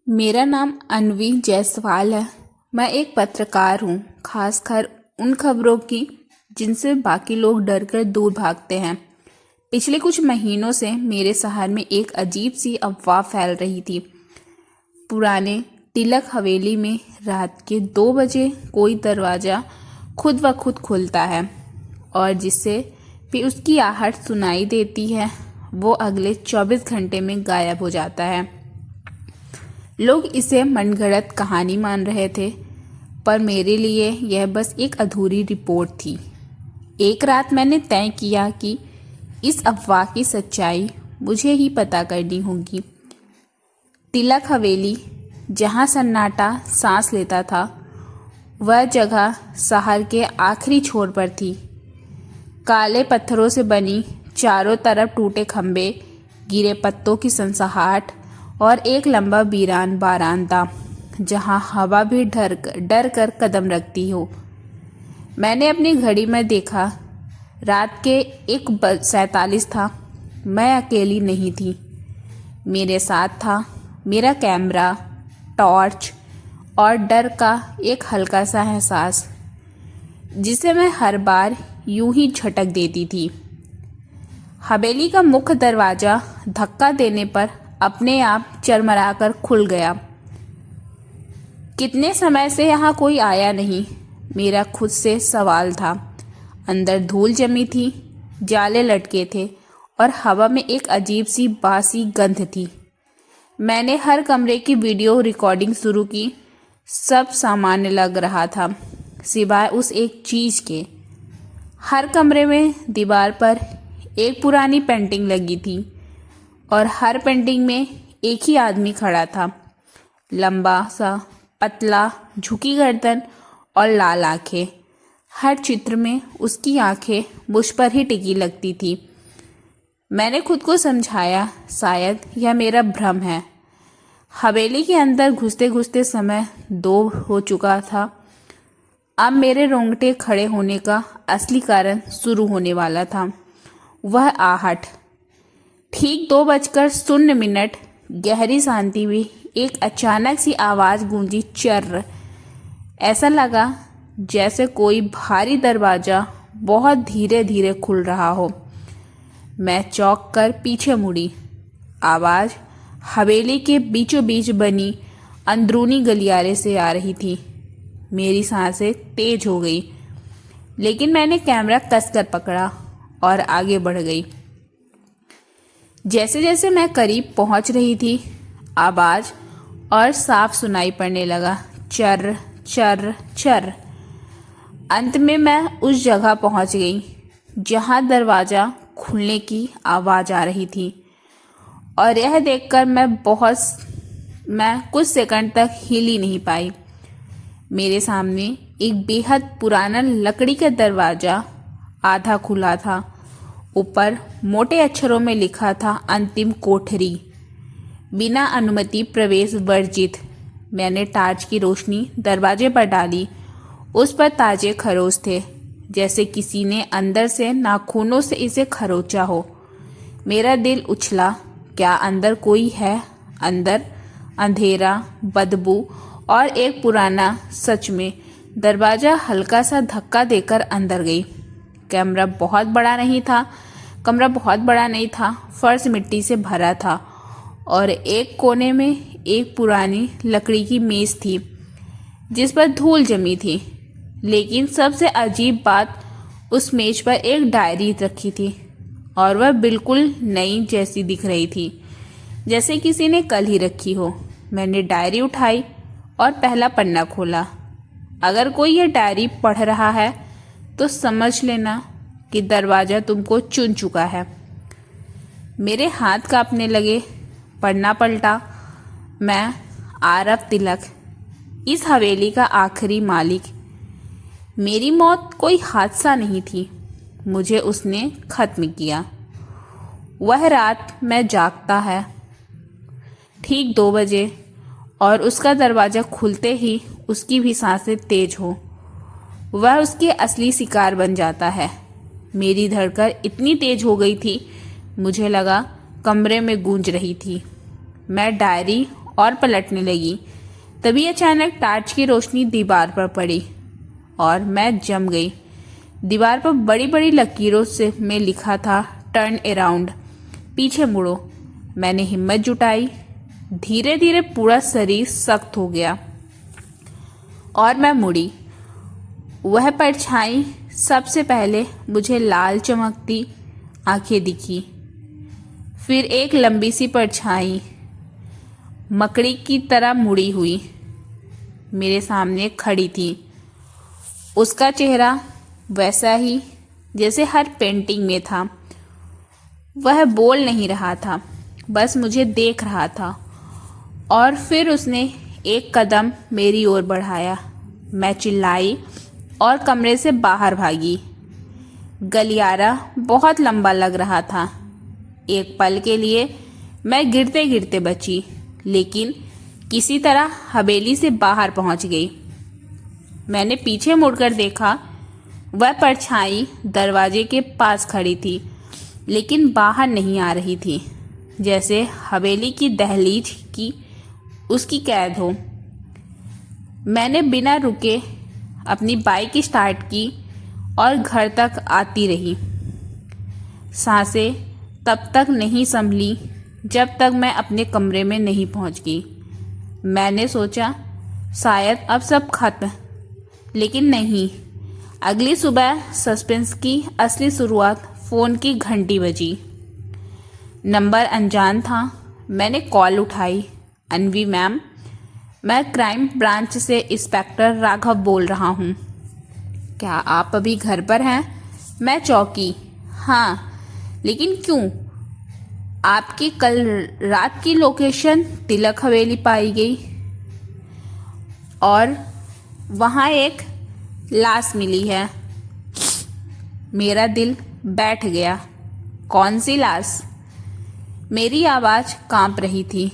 मेरा नाम अन्वी जायसवाल है। मैं एक पत्रकार हूँ, खासकर उन खबरों की जिनसे बाकी लोग डरकर दूर भागते हैं। पिछले कुछ महीनों से मेरे शहर में एक अजीब सी अफवाह फैल रही थी। पुराने तिलक हवेली में रात के 2 बजे कोई दरवाज़ा खुद ब खुद खुलता है और जिससे भी उसकी आहट सुनाई देती है वो अगले 24 घंटे में गायब हो जाता है। लोग इसे मनगढ़ंत कहानी मान रहे थे, पर मेरे लिए यह बस एक अधूरी रिपोर्ट थी। एक रात मैंने तय किया कि इस अफवाह की सच्चाई मुझे ही पता करनी होगी। तिलक हवेली, जहां सन्नाटा सांस लेता था, वह जगह शहर के आखिरी छोर पर थी। काले पत्थरों से बनी, चारों तरफ टूटे खंभे, गिरे पत्तों की सनसनाहट और एक लंबा वीरान बारांदा जहां हवा भी डर कर कदम रखती हो। मैंने अपनी घड़ी में देखा, रात के 1:47 था। मैं अकेली नहीं थी। मेरे साथ था मेरा कैमरा, टॉर्च और डर का एक हल्का सा एहसास, जिसे मैं हर बार यूं ही झटक देती थी। हवेली का मुख्य दरवाज़ा धक्का देने पर अपने आप चरमराकर खुल गया। कितने समय से यहाँ कोई आया नहीं, मेरा खुद से सवाल था। अंदर धूल जमी थी, जाले लटके थे और हवा में एक अजीब सी बासी गंध थी। मैंने हर कमरे की वीडियो रिकॉर्डिंग शुरू की। सब सामान्य लग रहा था सिवाय उस एक चीज़ के। हर कमरे में दीवार पर एक पुरानी पेंटिंग लगी थी और हर पेंटिंग में एक ही आदमी खड़ा था, लंबा सा, पतला, झुकी गर्दन और लाल आंखें। हर चित्र में उसकी आंखें मुझ पर ही टिकी लगती थी। मैंने खुद को समझाया, शायद यह मेरा भ्रम है। हवेली के अंदर घुसते घुसते समय 2 हो चुका था। अब मेरे रोंगटे खड़े होने का असली कारण शुरू होने वाला था, वह आहट। ठीक 2:00 गहरी शांति में एक अचानक सी आवाज़ गूंजी, चर्र। ऐसा लगा जैसे कोई भारी दरवाज़ा बहुत धीरे धीरे खुल रहा हो। मैं चौंक कर पीछे मुड़ी। आवाज़ हवेली के बीचों बीच बनी अंदरूनी गलियारे से आ रही थी। मेरी सांसें तेज हो गई, लेकिन मैंने कैमरा कसकर पकड़ा और आगे बढ़ गई। जैसे जैसे मैं करीब पहुंच रही थी, आवाज़ और साफ सुनाई पड़ने लगा, चर्र चर्र चर्र। अंत में मैं उस जगह पहुंच गई जहां दरवाज़ा खुलने की आवाज़ आ रही थी और यह देखकर मैं कुछ सेकंड तक हिल ही नहीं पाई। मेरे सामने एक बेहद पुराना लकड़ी का दरवाज़ा आधा खुला था। ऊपर मोटे अक्षरों में लिखा था, अंतिम कोठरी, बिना अनुमति प्रवेश वर्जित। मैंने टार्च की रोशनी दरवाजे पर डाली। उस पर ताजे खरोच थे, जैसे किसी ने अंदर से नाखूनों से इसे खरोचा हो। मेरा दिल उछला। क्या अंदर कोई है? अंदर अंधेरा, बदबू और एक पुराना, सच में। दरवाज़ा हल्का सा धक्का देकर अंदर गई। कमरा बहुत बड़ा नहीं था। फर्श मिट्टी से भरा था और एक कोने में एक पुरानी लकड़ी की मेज़ थी जिस पर धूल जमी थी। लेकिन सबसे अजीब बात, उस मेज पर एक डायरी रखी थी और वह बिल्कुल नई जैसी दिख रही थी, जैसे किसी ने कल ही रखी हो। मैंने डायरी उठाई और पहला पन्ना खोला। अगर कोई यह डायरी पढ़ रहा है तो समझ लेना कि दरवाज़ा तुमको चुन चुका है। मेरे हाथ कांपने लगे। पढ़ना पलटा। मैं आरव तिलक, इस हवेली का आखिरी मालिक। मेरी मौत कोई हादसा नहीं थी, मुझे उसने ख़त्म किया। वह रात मैं जागता है, ठीक 2 बजे, और उसका दरवाज़ा खुलते ही उसकी भी सांसें तेज हो। वह उसके असली शिकार बन जाता है। मेरी धड़कन इतनी तेज हो गई थी, मुझे लगा कमरे में गूंज रही थी। मैं डायरी और पलटने लगी। तभी अचानक टार्च की रोशनी दीवार पर पड़ी और मैं जम गई। दीवार पर बड़ी बड़ी लकीरों से में लिखा था टर्न अराउंड, पीछे मुड़ो। मैंने हिम्मत जुटाई। धीरे धीरे पूरा शरीर सख्त हो गया और मैं मुड़ी। वह परछाई सबसे पहले मुझे लाल चमकती आंखें दिखी, फिर एक लंबी सी परछाई मकड़ी की तरह मुड़ी हुई मेरे सामने खड़ी थी। उसका चेहरा वैसा ही जैसे हर पेंटिंग में था। वह बोल नहीं रहा था, बस मुझे देख रहा था। और फिर उसने एक कदम मेरी ओर बढ़ाया। मैं चिल्लाई और कमरे से बाहर भागी। गलियारा बहुत लंबा लग रहा था। एक पल के लिए मैं गिरते गिरते बची, लेकिन किसी तरह हवेली से बाहर पहुंच गई। मैंने पीछे मुड़कर देखा, वह परछाई दरवाजे के पास खड़ी थी, लेकिन बाहर नहीं आ रही थी, जैसे हवेली की दहलीज की उसकी कैद हो। मैंने बिना रुके अपनी बाइक स्टार्ट की और घर तक आती रही। सांसें तब तक नहीं संभली जब तक मैं अपने कमरे में नहीं पहुंच गई। मैंने सोचा शायद अब सब खत्म, लेकिन नहीं। अगली सुबह सस्पेंस की असली शुरुआत फ़ोन की घंटी बजी। नंबर अनजान था। मैंने कॉल उठाई। अन्वी मैम, मैं क्राइम ब्रांच से इंस्पेक्टर राघव बोल रहा हूँ। क्या आप अभी घर पर हैं? मैं चौंकी। हाँ, लेकिन क्यों? आपकी कल रात की लोकेशन तिलक हवेली पाई गई और वहाँ एक लाश मिली है। मेरा दिल बैठ गया। कौन सी लाश? मेरी आवाज़ कांप रही थी।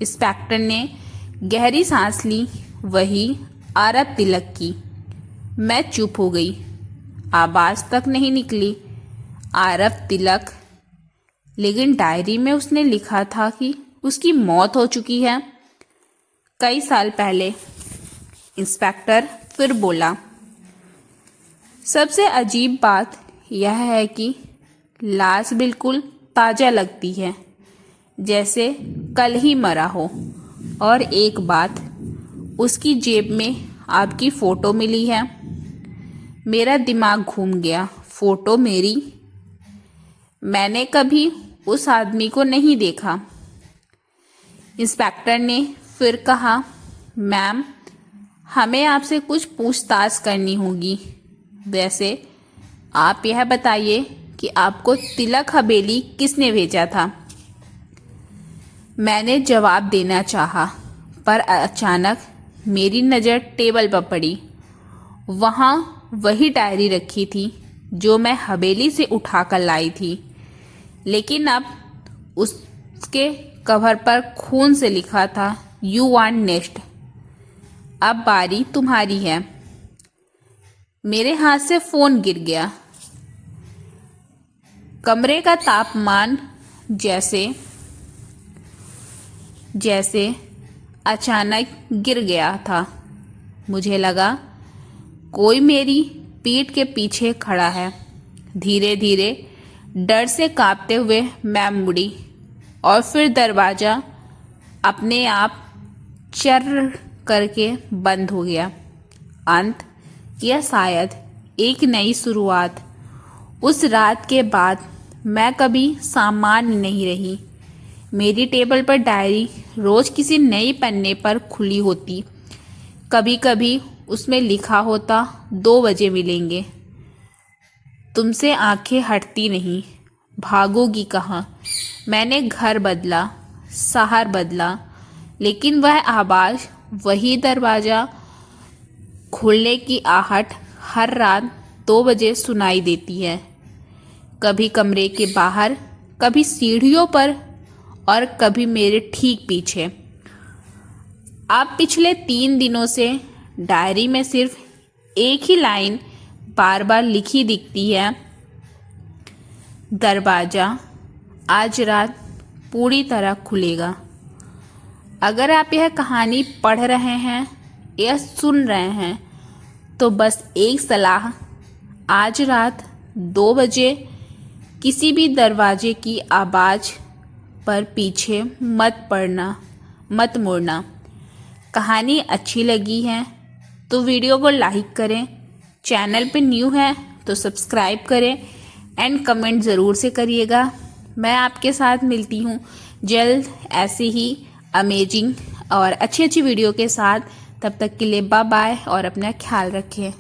इंस्पेक्टर ने गहरी सांस ली। वही आरव तिलक की। मैं चुप हो गई। आवाज़ तक नहीं निकली। आरव तिलक, लेकिन डायरी में उसने लिखा था कि उसकी मौत हो चुकी है कई साल पहले। इंस्पेक्टर फिर बोला, सबसे अजीब बात यह है कि लाश बिल्कुल ताज़ा लगती है, जैसे कल ही मरा हो। और एक बात, उसकी जेब में आपकी फ़ोटो मिली है। मेरा दिमाग घूम गया। फ़ोटो मेरी? मैंने कभी उस आदमी को नहीं देखा। इंस्पेक्टर ने फिर कहा, मैम, हमें आपसे कुछ पूछताछ करनी होगी। वैसे आप यह बताइए कि आपको तिलक हवेली किसने भेजा था? मैंने जवाब देना चाहा, पर अचानक मेरी नज़र टेबल पर पड़ी। वहाँ वही डायरी रखी थी जो मैं हवेली से उठाकर लाई थी, लेकिन अब उसके कवर पर खून से लिखा था, यू वांट नेक्स्ट, अब बारी तुम्हारी है। मेरे हाथ से फ़ोन गिर गया। कमरे का तापमान जैसे अचानक गिर गया था। मुझे लगा कोई मेरी पीठ के पीछे खड़ा है। धीरे धीरे डर से कांपते हुए मैं मुड़ी और फिर दरवाज़ा अपने आप चर्र करके बंद हो गया। अंत या शायद एक नई शुरुआत। उस रात के बाद मैं कभी सामान्य नहीं रही। मेरी टेबल पर डायरी रोज़ किसी नए पन्ने पर खुली होती। कभी कभी उसमें लिखा होता, 2 बजे मिलेंगे। तुमसे आंखें हटती नहीं, भागोगी कहाँ? मैंने घर बदला, शहर बदला, लेकिन वह आवाज़, वही दरवाज़ा खुलने की आहट हर रात 2 बजे सुनाई देती है। कभी कमरे के बाहर, कभी सीढ़ियों पर और कभी मेरे ठीक पीछे। अब पिछले 3 दिनों से डायरी में सिर्फ एक ही लाइन बार बार लिखी दिखती है, दरवाज़ा आज रात पूरी तरह खुलेगा। अगर आप यह कहानी पढ़ रहे हैं या सुन रहे हैं तो बस एक सलाह, आज रात 2 बजे किसी भी दरवाजे की आवाज़ पर पीछे मत मुड़ना। कहानी अच्छी लगी है तो वीडियो को लाइक करें, चैनल पे न्यू है तो सब्सक्राइब करें एंड कमेंट ज़रूर से करिएगा। मैं आपके साथ मिलती हूँ जल्द ऐसे ही अमेजिंग और अच्छी वीडियो के साथ। तब तक के लिए बाय बाय और अपना ख्याल रखें।